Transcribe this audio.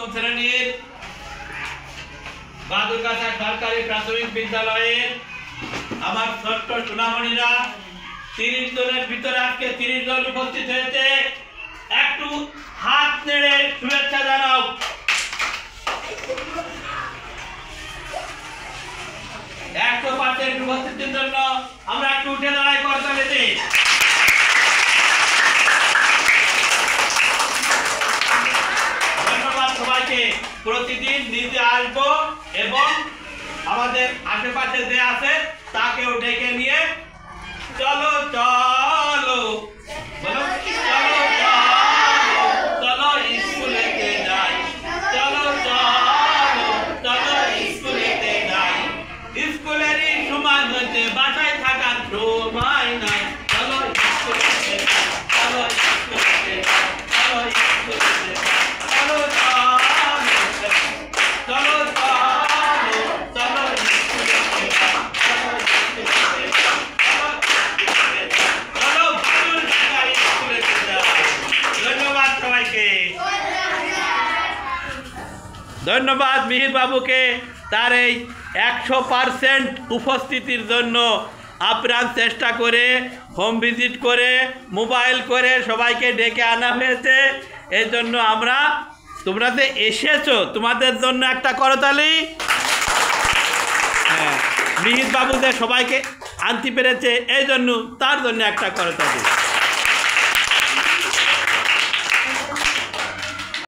প্রথম শ্রেণীর বাদুরগাছা সরকারি প্রাথমিক বিদ্যালয়ের আমার ছোট্ট সোনামণিরা 30 জনের ভিতরে আজকে 30 জন উপস্থিত হয়েছে। একটু হাত নেড়ে শুভেচ্ছা জানাও। উপস্থিতির জন্য আমরা একটু উঠে দাঁড়াই করতালিতে। ধন্যবাদ সবাইকে। প্রতিদিন নিজে আসবো এবং আমাদের আশেপাশে যে আছে তাকেও ডেকে নিয়ে চলো চলো বলো চলো চলো স্কুলেতে যাই, চলো চলো চলো স্কুলেতে যাই, স্কুলেরই সময় হচ্ছে বাসায় থাকার সময় নাই, চলো স্কুলেতে চলো স্কুলেতে চলো স্কুলেতে চলো চলো চলো ধন্যবাদ মিহির বাবুকে তার এই 100% উপস্থিতির জন্য। আপ্রাণ চেষ্টা করে হোম ভিজিট করে মোবাইল করে সবাইকে ডেকে আনা হয়েছে। এই জন্য আমরা তোমরা যে এসেছো তোমাদের জন্য একটা করতালি। হ্যাঁ, মিহির বাবু যে সবাইকে আনতে পেরেছে এই জন্য তার জন্য একটা করতালি।